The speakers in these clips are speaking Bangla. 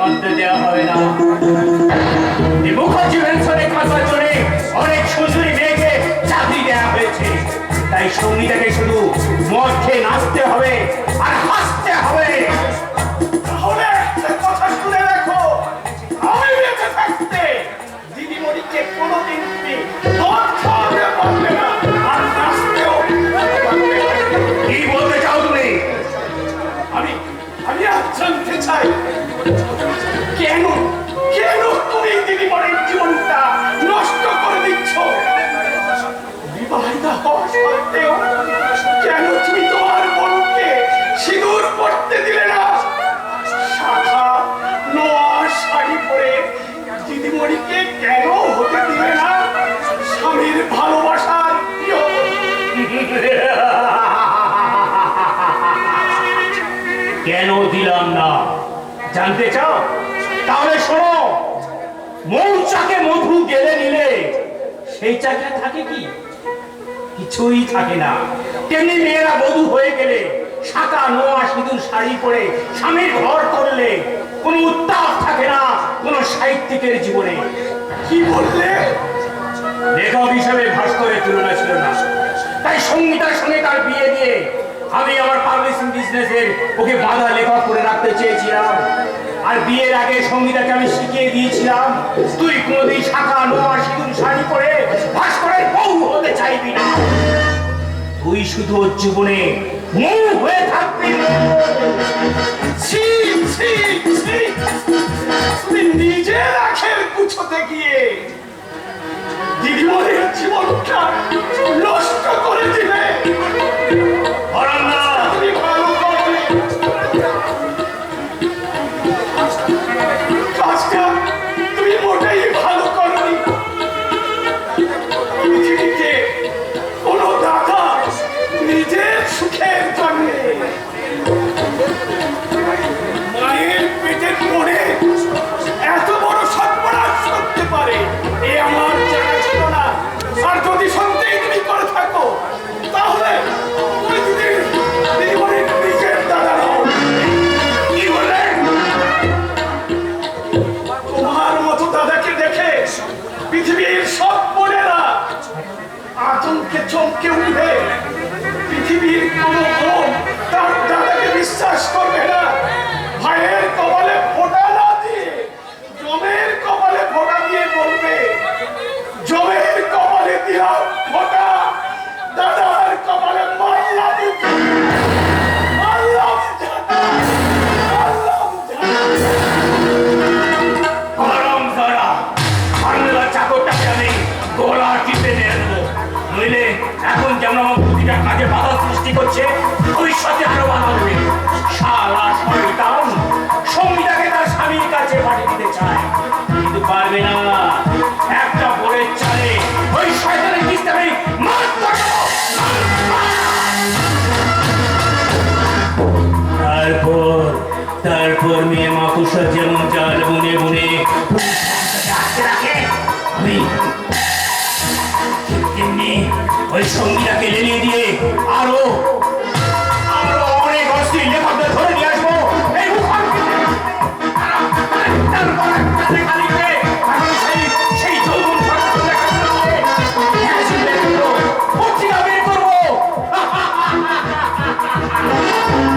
কাঁদতে দেওয়া হবে না। মুখার্জি পেনশনে কাঁদার জন্য অনেক সুন্দরী মেয়েকে চাকরি দেওয়া হয়েছে, তাই সঙ্গীতাকে শুধু মদ খেয়ে নাচতে হবে আর হাসতে হবে। তাহলে একটা কথা শুনে রাখো, আমি বেঁচে থাকতে দিদিমণিকে কোনোদিন তুমি মদ খাওয়াতে পারবে না, আর নাচতেও পারবে না। কি বলতে চাও তুমি? আমি আমি আজ জানতে চাই, কেন কেন তুমি দিদিমণির জীবনটা নষ্ট করে দিচ্ছ? বিবাহিতা হওয়া সত্ত্বেও কেন তুমি তোমার বোনকে সিঁদুর পরতে দিলে না? শাখা নোয়া শাড়ি পরে দিদিমণিকে কেন হতে দিলে না স্বামীর ভালোবাসার প্রিয়? কেন দিলাম না জানতে চাও? তাহলে শোনো, মৌচাকে মধু গেলে নিলে সেই চাকে থাকে কি? কিছুই থাকে না। তেমনি মেয়েরা বধূ হয়ে গেলে শাখা নোয়া সিঁদুর শাড়ি পরে স্বামীর ঘর করলে কোনো উত্তাপ থাকে না কোনো সাহিত্যিকের জীবনে। কি বললে? লেখক হিসেবে ভাস্করের তুলনা ছিল না, তাই সঙ্গীতার সঙ্গে তার বিয়ে দিয়ে আমি আমার পাবলিশিং বিজনেসের ওকে বাঁধা লেখক করে রাখতে চেয়েছিলাম। আর বিয়ের আগে সঙ্গীতাকে আমি শিখিয়ে দিয়েছিলাম, তুই কোনোদিন শাখা নোয়া সিঁদুর শাড়ি পরে ভাস্করের বউ হতে চাইবি না, তুই শুধু ওর জীবনে মৌ হয়ে থাকবি। ছি ছি ছি, তুমি নিজের আখের কুছোতে গিয়ে দিদিমণির জীবনটা নষ্ট করে দিলে। তুমি ভালো করবে, কাজটা তুমি মোটেই ভালো করনি। পৃথিবীতে কোনো দাদা নিজের সুখের জন্য মায়ের পেটে পড়ে এত বড় সর্বনাশ করতে পারে, এ আমার জানা ছিল না। আর যদি সত্যিই তুমি করে থাকো, তাহলে তুমি দিদিমণির নিজের দাদা নও। কি বললেন? তোমার মতো দাদাকে দেখে পৃথিবীর সব বোনেরা আতঙ্কে চমকে উঠবে। পৃথিবীর কোনো বোন তার দাদাকে বিশ্বাস করবে না। ভাইয়ের কপালে ফোঁটা না দিয়ে জমের কপালে ফোঁটা দিয়ে বলবে, জমের কপালে দিলাম ফোঁটা, দাদার কপালে মারলাম মারলাম মারলাম। গরম ধরা বাংলা চাকরটাকে আমি গলা টিপে নিয়ে নেবো, নইলে এখন যেমন আমার প্রতিটা কাজে বাধা সৃষ্টি করছে ভবিষ্যতে আরো বাধা দেবে। শালা শয়তান সঙ্গীতাকে তার স্বামীর কাছে পাঠিয়ে দিতে চায়, কিন্তু পারবে না। একটা বোরের চালে ওই শয়তানের কিস্তি আমি মারতে পারবো। তারপর মেয়ে মাকুসা যেমন জাল বুনে বুনে রাখে, আমি তেমনি ওই সঙ্গীটাকে লেলিয়ে দিয়ে আরো অনেক অস্থির লেখকদের ধরে নিয়ে আসবো। এই সেই যৌবন পত্রিকা বের করবো,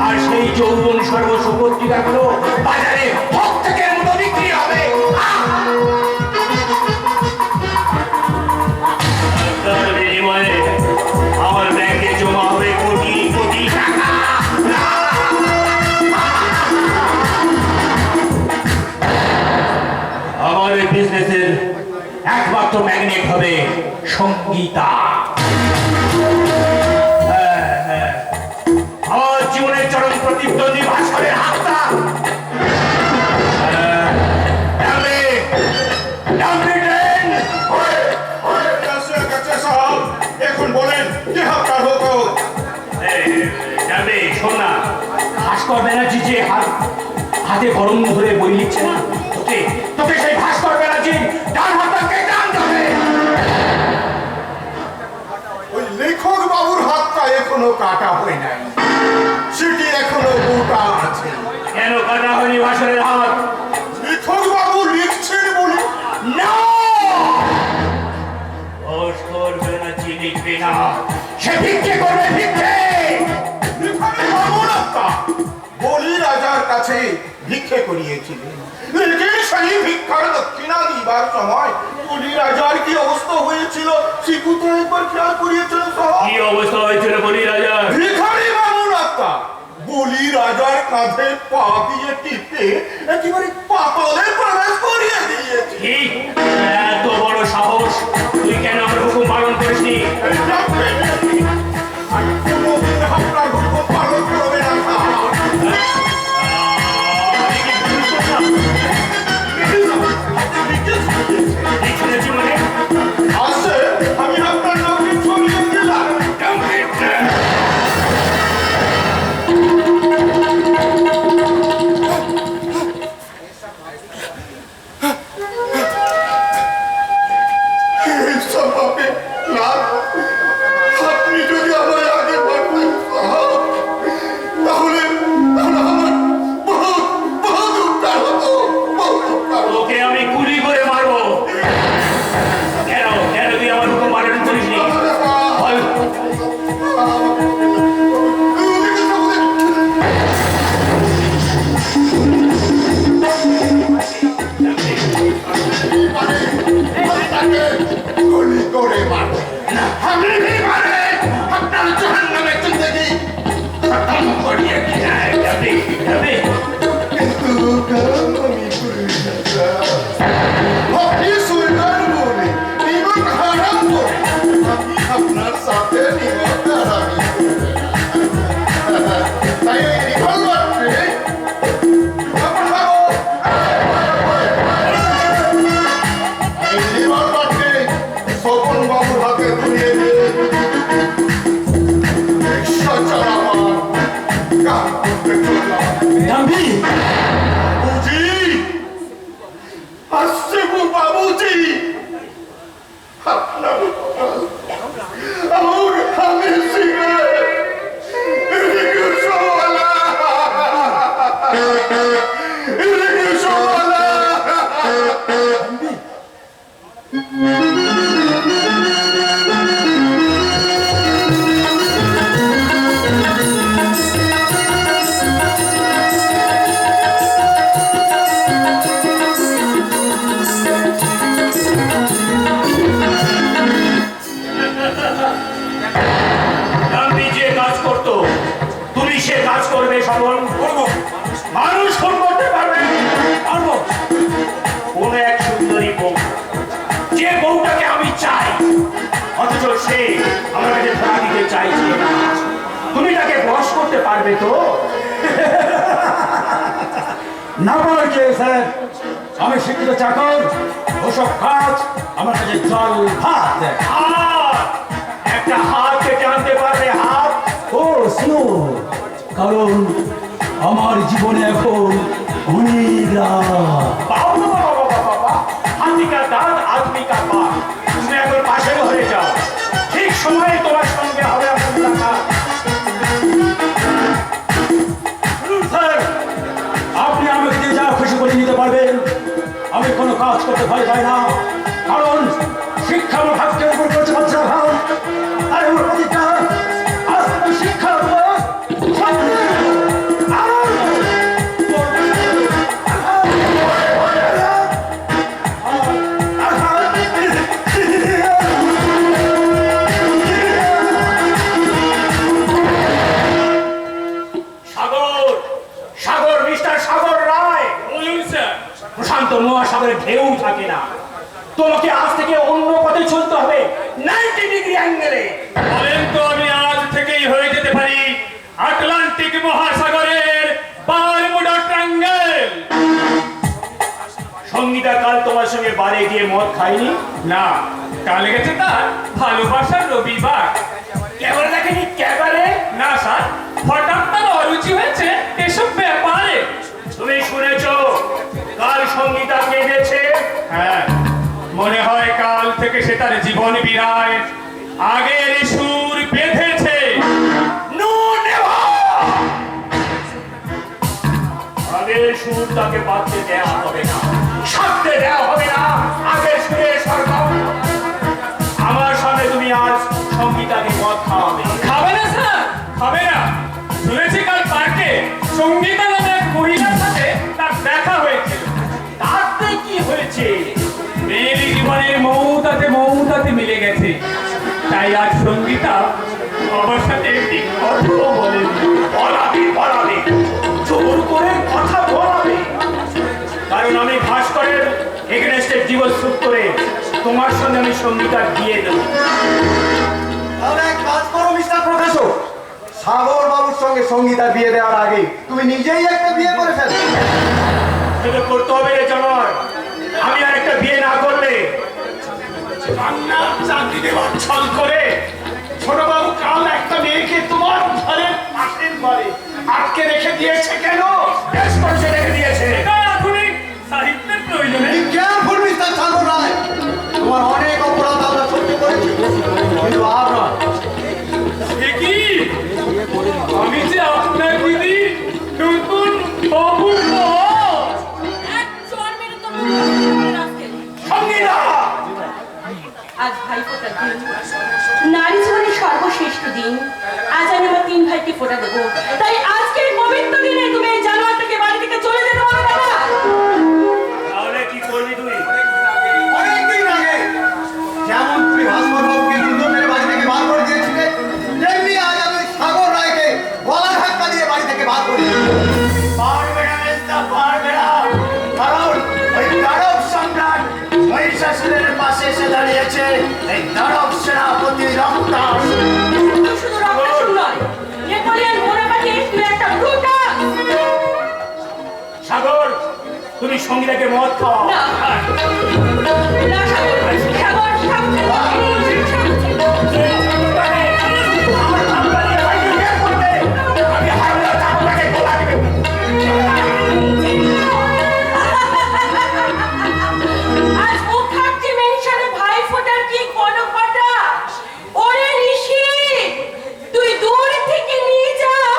আর সেই যৌবন সর্বস্ব পত্রিকাগুলো বাজারে প্রত্যেকের মতো বিক্রি হবে। তার বিনিময়ে আমার ব্যাংকে জমা হবে কোটি কোটি টাকা। আমার এই বিজনেসের একমাত্র ম্যাগনেট হবে সঙ্গীতা। আমার জীবনের চরম প্রতিদ্বন্দ্বী ভাস্করের হাতটা এখন বলেন কি হাতটা হতো? শোন না, ভাস্কর ব্যানার্জি যে হাতে গরম ধরে বই লিখছে না, তোকে সেই ভাস্কর ব্যানার্জি ডান হাতটা কেটে আনতে হবে। ওই লেখক বাবুর হাতটা এখনো কাটা হয় নাই, সেটি এখনো গোটা আছে। কেন কাটা হয়নি ভাস্করের হাত? ভিক্ষে করিয়েছিলেন। লেকিন সেই ভিক্ষার দক্ষিণা দিবার সময় বলি রাজার কি অবস্থা হয়েছিল শিকু তো একবার খেয়াল করিয়েছিলেন সাহেব? কি অবস্থা হয়েছিল বলি রাজা? ভিখারি বামুন আত্মা বলি রাজার কাঁধে পা দিয়ে টিপে একেবারে পাতলে প্রবেশ করিয়ে দিয়েছে। কি এত বড় সাহস! তুই কেন আমার হুকুম পালন করিসনি? আর কোনোদিন আপনার হুকুম পালন করবে না সাহেব। এই শুনেছি মানে? আসে আমি আপনার নামে ছড়িয়ে দিলাম। এই স্বভাবে না, আপনি যদি আমায় আগে বলতেন সাহেব, তাহলে আমার বহুত বহুত উপকার হতো, বহুত উপকার হতো। তোকে আমি গুলি করে মারবো। কেন কেন তুই আমার হুকুম পালন করিসনি? বল। গুলি করে মারবে না, আমি মানে আপনার জাহান্নামের জিন্দেগি খতম করিয়ে দিই। যাবি যাবি? কিন্তু কাল আমি করি না স্যার। আপনি সুলতান বলে নিমক হারাম করে আমি আপনার সাথে নিমক হারামি করবে না। তাই এই রিভলভারটি এই রিভলভারটি স্বপন বাবুর হাতে তুলে দিয়ে রিক্সা চালাবার কাম করতে চললাম। যাবি? বাবুজি আসছে গো বাবুজি, আপনার और हमें सिगरेट रिक्शावाला रिक्शावाला গান্ধী যে কাজ করতো তুমি সে কাজ করবে। শ্রবণ করবো। মানুষ খুন করতে পারবে? পারবো। কোন এক সুন্দরী বউ, যে বউটাকে আমি চাই, অথচ সে আমার কাছে ধরা দিতে চাইছে না, তুমি তাকে বশ করতে পারবে তো? না পারার কি স্যার, আমি শিক্ষিত চাকর, ওসব কাজ আমার কাছে জল ভাত দেয়। হাত! একটা হাত কেটে আনতে পারবে? হাত! ও স্নো, কারণ আমার জীবনে এখন অনেক রাত। বাবা বাবা বাবা বাবা, হাতি কা দাঁত আদমি কা পাক। তুমি এখন পাশের ঘরে যাও, ঠিক সময়ে তোমার সঙ্গে হবে আমার মুলাকাত। স্যার, আপনি আমাকে দিয়ে যা খুশি করে নিতে পারবেন, আমি কোনো কাজ করতে ভয় পাই না, কারণ শিক্ষা আমার ভাগ্যের উপর করছে বাচ্চা ভাব। আর আমার প্রতিটা আজ থেকে শিক্ষার উপর সাগর, সাগর, মিস্টার সাগর রায়। বলুন স্যার। প্রশান্ত মহাসাগরে ঢেউ থাকে না, তোমাকে আজ থেকে অন্য পথে চলতে হবে, 90 ডিগ্রি অ্যাঙ্গেলে। বলেন তো আমি আজ থেকেই হয়ে যেতে পারি আটলান্টিক মহাসাগরের বারমুডা ট্রায়াঙ্গেল। সঙ্গীতা কাল তোমার সঙ্গে বারে গিয়ে মদ খাইনি? না, কাল গেছে তার ভালোবাসার রবিবার। কেবল দেখেনি ক্যাবারে? না স্যার, হঠাৎ তার অরুচি হয়েছে এসব ব্যাপারে। তুমি শুনেছ কাল সঙ্গীতা কেঁদেছে? হ্যাঁ, মনে হয় কাল থেকে সে তার জীবন বিরায় আগের সুর বেঁধেছে। No never! আগের সুর তাকে বাঁধতে দেওয়া হবে না, সাথে দেওয়া হবে না। আগের সুরে সরকার আমার সামনে তুমি আজ সঙ্গীতাকে মদ খাওয়াবে। খাবে না স্যার, খাবে না। শুনেছি কাল পার্কে সঙ্গীতা নামে এক মহিলার সাথে জীবনের মৌতাতে মৌতাতে মিলে গেছে। তাই আজ সঙ্গীতা আমার সাথে একটি কথা বলে বলাবি জোর করে কথা বলাবি। কারণ আমি ভাস্করের এগেনস্টে জীবন শুট করে তোমার সঙ্গে আমি সঙ্গীতার বিয়ে দেবো। তাহলে এক কাজ করো মিস্টার প্রকাশক, সাগর বাবুর সঙ্গে সঙ্গীতার বিয়ে দেওয়ার আগে তুমি নিজেই একটা বিয়ে করে ফেলো। সেটা করতে হবে রে জামাই। আমি আর একটা বিয়ে না করলে রান্নার চাকরি দেওয়ার ছল করে ছোটবাবু কাল একটা মেয়েকে তোমার ঘরের পাশের ঘরে আটকে রেখে দিয়েছে কেন? বেশ করে রেখে দিয়েছে। এটা আধুনিক সাহিত্যের প্রয়োজনে। কেয়ারফুল মিস্টার সাগর রায়, তোমার অনেক অপরাধ আমরা সহ্য করেছি, কিন্তু আর নয়। এ কি? আমি যে আপনার দিদি নতুন বাবুর বউ। সঙ্গীতা আজ ভাইফোঁটার দিন, নারী জীবনের সর্বশ্রেষ্ঠ দিন। আজ আমি আমার 3 ভাইকে ফোঁটা দেবো। তাই আজকের পবিত্র দিনে তুমি এই জানোয়ারটাকে বাড়ি থেকে চলে যেতে পারো না। তাহলে কি করবি তুই? অনেকদিন আগে যেমন তুমি ভাস্কর বাবুকে সুন্দর মেরে বাড়ি থেকে বার করে দিয়েছিলে, তেমনি আজ আমি সাগর রায়কে গলা ধাক্কা দিয়ে বাড়ি থেকে বার করে দিয়েছি। পারবে না মেজদা, পারবে না। কারণ ওই দানব সম্রাট মহিষাসুরের পাশে এসে দাঁড়িয়েছে এই দানব সেনাপতি রক্তাস। তুই শুধু রক্তাসুর নয়, নেপোলিয়ন বোনাপার্টের তুই একটা ব্রুটাস। সাগর, তুমি সঙ্গীতাকে মদ খাওয়াও। না, না সাগর, সাগর, সাগর, আমি হারলে তাকে গোলা দিবে। আজ মুখার্জি মেনশনে ভাইফোঁটার কি কোনো কথা? ওরে ঋষি, তুই দূর থেকে নিয়ে যাও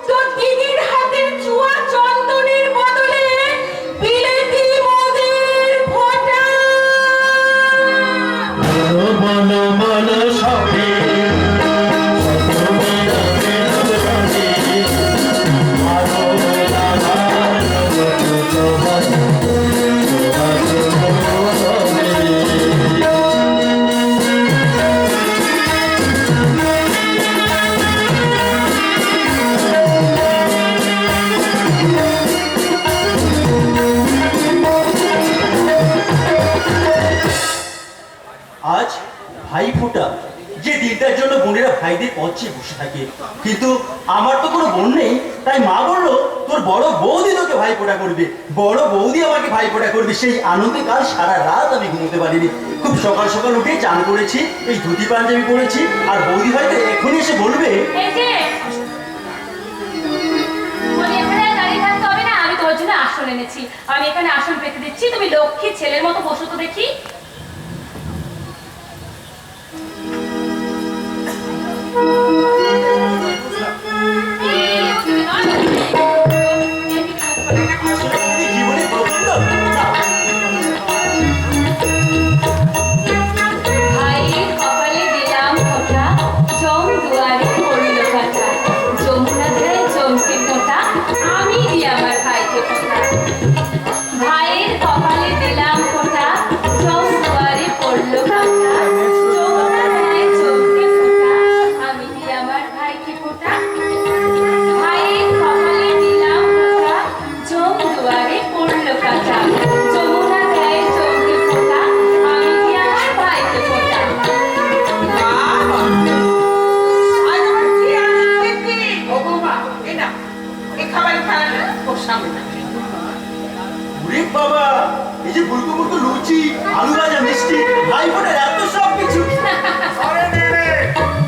তোর দিদির হাতের চুয়া চন্দনের বদলে বিলেতি মদের ফোঁটা। আজ ভাইফোঁটা, যে দিনটার জন্য বোনেরা ভাইদের পথে বসে থাকে, কিন্তু আমার তো কোনো বোন নেই। তাই মা বললো তোর বড় বৌদি তোকে ভাইফোঁটা করবে, বড় বৌদি আমাকে ভাইফোঁটা করবে। সেই আনন্দে কাল সারা রাত আমি ঘুমোতে পারিনি। খুব সকাল সকাল উঠে চান করেছি, এই ধুতি পাঞ্জাবি পরেছি, আর বৌদি হয়তো এখনই এসে বলবে এই যে বলি, এখানে দাঁড়িয়ে থাকতে হবে না, আমি তোর জন্য আসন এনেছি। আমি এখানে আসন পেতে দিচ্ছি, তুমি লক্ষ্মী ছেলের মতো বসো তো দেখি। জীবনে প্রথম তো। ভাইয়ের কপালে দিলাম ফোঁটা, জম দুয়ারে পড়ল কাঁটা, যমুনা ধারে চমকে ফোঁটা, আমি দিই আমার ভাইকে ফোঁটা। ভাইয়ের কপালে দিলাম ফোঁটা, জম দুয়ারে পড়ল কাঁটা, যমুনা ধারে চমকে ফোঁটা, আমি দিই আমার ভাইকে ফোঁটা। ভাইয়ের কপালে দিলাম ফোঁটা, জম দুয়ারে পড়ল কাঁটা, যমুনা ধারে চমকে ফোঁটা, আমি দিই আমার ভাইকে ফোঁটা। ওরে বাবা, এই যে বুলকু বুলকু লুচি, আলু ভাজা, মিষ্টি, ভাইফোঁটার এত সব কিছু। আরে নে নে,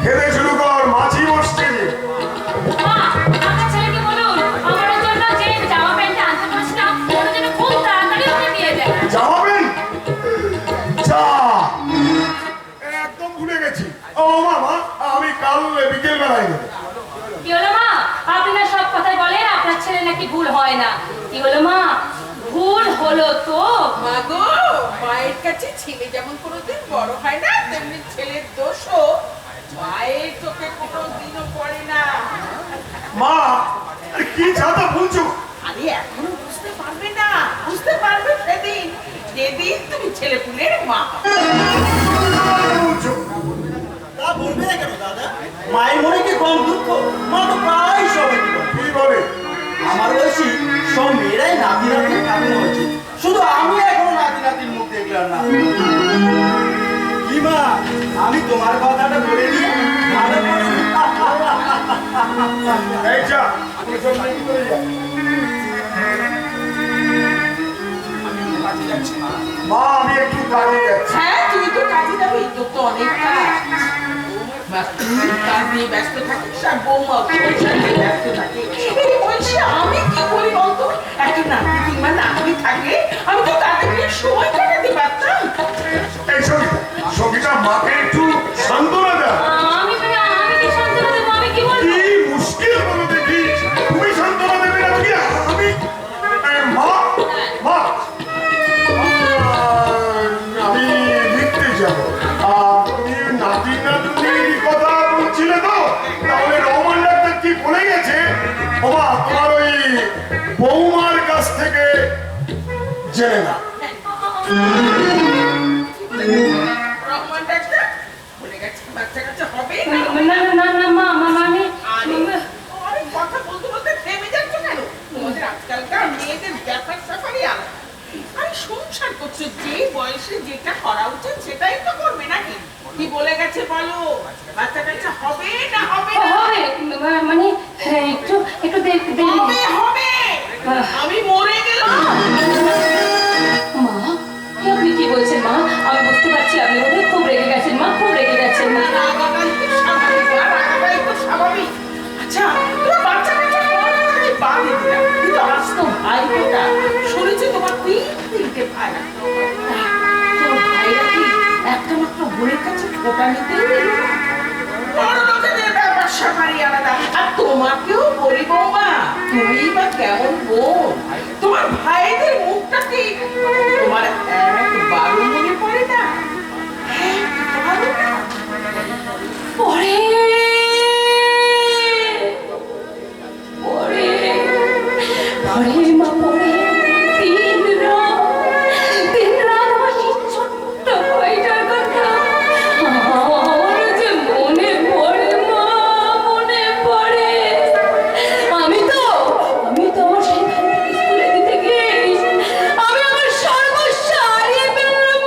খেতে শুরু কর, মাছি বসছে যে। মা, আমার ছেলেকে বলুন আমার জন্য যে জামা প্যান্ট আনতে বলছিলাম ওর জন্য খুব তাড়াতাড়ি ওকে দিয়ে দেয়। জামা প্যান্ট? যা, একদম ভুলে গেছি। ও মামা, আমি কাল বিকেল বেলায় নেব। কি হলো মা, আপনি না সব কথাই বলেন আপনার ছেলে নাকি ভুল হয় না। কি হলো মা, ভুল হলো তো? মাগো, মায়ের কাছে ছেলে যেমন কোনোদিন বড় হয় না, তেমনি ছেলের দোষও মায়ের চোখে কোনোদিনও পড়ে না। মা, কি ছাতা বলছো? আরে এখনো বুঝতে পারবে না, বুঝতে পারবে সেদিন যেদিন তুমি ছেলেপুলের মা হবে। তা বলবে না কেন দাদা? মায়ের মনে কি কম দুঃখ? মা তো প্রায় সবাই কি বলে? আমার বয়সী সব মেয়েরাই নাতি নাতির ঠাকুর হয়েছে, শুধু আমি এখনো নাতি নাতির মুখ দেখলাম না। কি মা, আমি তোমার কথাটা বলে দিয়ে ভালো করে এই যা, তুমি সব নিয়ে করে যা। মা, আমি একটু কাজে যাচ্ছি। হ্যাঁ তুই তো কাজে যাবি, তোর তো অনেক কাজ। তুই কাজ নিয়ে ব্যস্ত থাকিস আর বৌমা ব্যস্ত থাকে। এই বয়সে আমি কি করি বলতো? একটা নাতি কিংবা নাতনি থাকলে আমি তো তাদের নিয়ে সময় কাটাতে পারতাম। এই সঙ্গীতা, মাকে একটু সান্ত্বনা দাও। আমি কি সান্ত্বনা দেবো? আমি কি বলবো? কি মুশকিল বলো দেখি, তুমি সান্ত্বনা দেবে না কি আমি? মা, মা, আমি লিখতে যাবো। তুমি নাতি নাতনির কথা বলছিলে তো, তাহলে রহমান ডাক্তার কি বলে গেছে? বাবা, তোমার ওই বৌমার কাছ থেকে জেনে না। রহমান ডাক্তার বলে গেছে বাচ্চা কাচ্চা হবে না। না মা, মানে আরে কথা বলতে বলতে থেমে যাচ্ছ কেন? তোমাদের আজকালকার মেয়েদের ব্যাপার স্যাপারই আলাদা। আরে সংসার করছো, যে বয়সে যেটা করা উচিত সেটাই তো করবে নাকি? কি বলে গেছে বলো? বাচ্চা কাচ্চা হবে না হবে না? হবে মানে একটু দেরি। হবে হবে। আমি মরে গেলাম। মা, আপনি কি বলছেন মা? আমি বুঝতে পারছি আপনি ওদের খুব রেগে গেছেন মা, খুব রেগে গেছেন মা। রাগাটাই তো স্বাভাবিক, রাগাটাই তো স্বাভাবিক। আচ্ছা তোমার বাচ্চা কাচ্চা আমি বাদে দিলাম, কিন্তু আজ তো ভাই ফোটা। শুনেছি তোমার তিনটে ভাই। তোমার ভাইরা কি একটা মাত্র বোনের কাছে ফোটা নিতেই দিল না? বড় লোকেদের ব্যাপার স্যাপারই আলাদা। আর তোমাকেও বলি বৌমা, তুমি বা কেমন বোন? তোমার ভাইদের মুখটা কি তোমার একবারও মনে পড়ে না? একবারও না? পরে মা, পরে দিন রাত আমার সেই ছোট্ট ভাইটার কথা আমার যে মনে পড়ে মা, মনে পড়ে। আমি তো আমার সেই ভাইটাকে স্কুলে দিতে গিয়ে আমি আমার সর্বস্ব হারিয়ে ফেললাম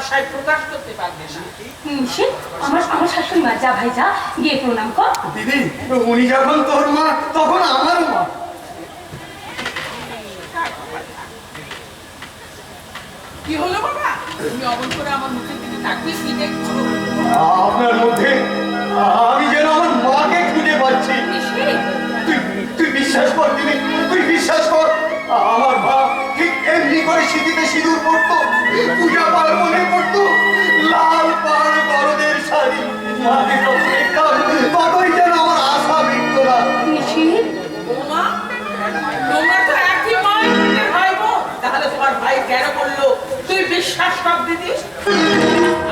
ভাষায় প্রকাশ করতে পারবে না। সে আমার আমার শাশুড়ি মা, যা ভাই যা গিয়ে প্রণাম কর। দিদি, উনি যখন তোর মা তখন আমারও মা। কি হলো বাবা, তুমি অমন করে আমার মুখের দিকে তাকিয়ে কি দেখছো? আপনার মধ্যে আমি যেন আমার মাকে খুঁজে পাচ্ছি। তুই বিশ্বাস কর দিদি, তুই বিশ্বাস কর, আমার মা ঠিক এমনি করে সিঁথিতে সিঁদুর পড়তো, পূজা পার্বণে পড়তো, লাল পাড় গরদের শাড়ি। মাকে যখন দেখতাম ততই যেন আমার আশা মিটতো না। বৌমা, তোমরা তো একই মায়ের ভাই বোন, তাহলে তোমার ভাই কেন বললো তুই বিশ্বাস কর দিদি?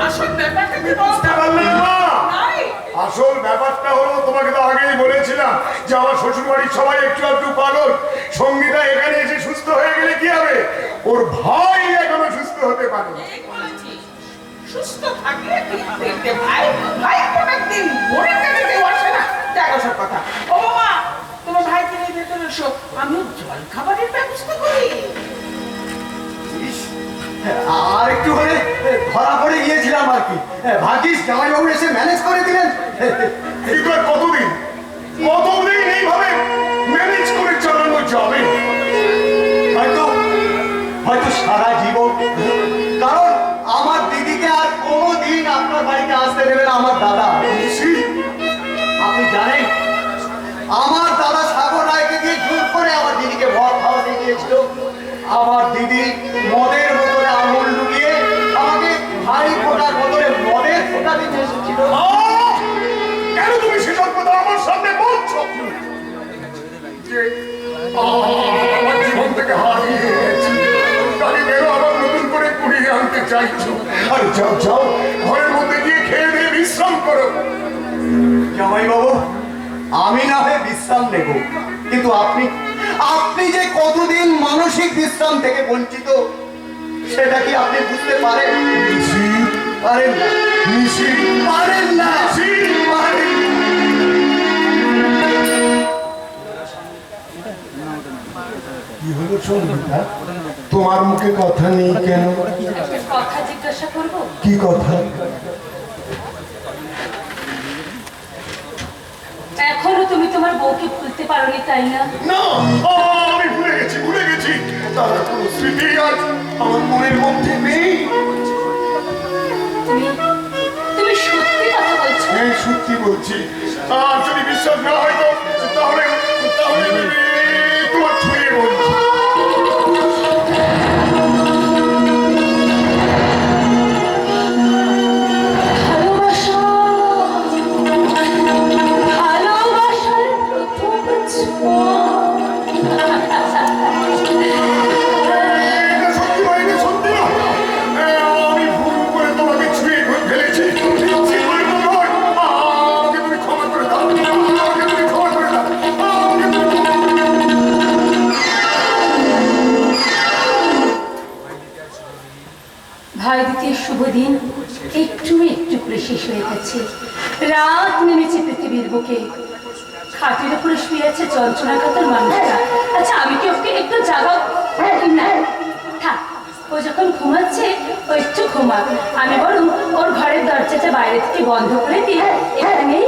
আসল ব্যাপারটা কি বুঝতে পারলে মা? নাই। আসল ব্যাপারটা হলো, তোমাকে তো আগেই বলেছিলাম যে আমার শ্বশুর বাড়ির সবাই একটু একটু পাগল। সঙ্গীতা এখানে এসে সুস্থ হয়ে গেলে কি হবে? ওর ভাই এখনো সুস্থ হতে পারে। ঠিক বলেছিস। সুস্থ থাকলে দেখতে ভাই ভাই প্রত্যেকদিন বোনের কাছে কেউ আসে না। দেখো সব কথা। ও বাবা, তোমার ভাইকে নিয়ে ভেতরে এসো, আমিও জল খাবারের ব্যবস্থা করি। আর একটু হলে ধরা পড়ে গিয়েছিলাম আর কি। ভাগ্যিস জামাইবাবু এসে ম্যানেজ করে দিলেন। কিন্তু আর কতদিন এইভাবে ম্যানেজ করে চালানো যাবে? হয়তো সারা জীবন। কারণ আমার দিদিকে আর কোনোদিন আপনার বাড়িতে আসতে দেবে না আমার দাদা। আপনি জানেন, আমার দাদা সাগর রায়কে দিয়ে জোর করে আমার দিদিকে মদ খাওয়াতে গিয়েছিল। আমার দিদি মদের বোতলে আঙুল ঢুকিয়ে আমাকে ভাই ফোটার বদলে মদের ফোটা দিতে এসেছিল। কেন তুমি সেসব কথা আমার সামনে বলছো? যে আমার জীবন থেকে হারিয়ে গেছি, তাকে কেন আবার নতুন করে কুড়িয়ে আনতে চাইছো? আরে যাও যাও, ঘরের মধ্যে গিয়ে খেয়ে দিয়ে বিশ্রাম করো। জামাইবাবু, আমি না হয় বিশ্রাম নেব, কিন্তু আপনি যে কতদিন মানসিক বিশ্রাম থেকে বঞ্চিত, সেটা কি আপনি বুঝতে পারেন? পারেন না, পারেন না, পারেন না। কি হলো সঙ্গীতা? তোমার মুখে কথা নেই কেন? একটা কথা জিজ্ঞাসা করবো? কি কথা? এখনো তুমি তোমার বউকে ভুলতে পারোনি, তাই না? না, আমি ভুলে গেছি। তার কোনো স্মৃতি আজ আমার মনের মধ্যে নেই। তুমি সত্যি কথা বলছো? হ্যাঁ, সত্যি বলছি। আর যদি বিশ্বাস না হয় তো তাহলে তোমার ছুঁয়ে বলছি। ভালোবাসার প্রথম ছোঁয়া। এটা সত্যি নয়, এটা সত্যি না। আমি ভুল করে তোমাকে ছুঁয়ে ফেলেছি। ইচ্ছে করে তো নয়। আমাকে তুমি ক্ষমা করে দাও। ভাই দ্বিতীয় শুভ দিন একটু একটু করে শেষ হয়ে গেছে। রাত নেমেছে পৃথিবীর বুকে। খাটের উপরে শুয়ে আছে যন্ত্রণাকাতর মানুষটা। আচ্ছা, আমি কি ওকে একটু জাগাও? না থাক, ও যখন ঘুমাচ্ছে ও একটু ঘুমাক। আমি বরং ওর ঘরের দরজাটা বাইরে থেকে বন্ধ করে দিয়ে এখানেই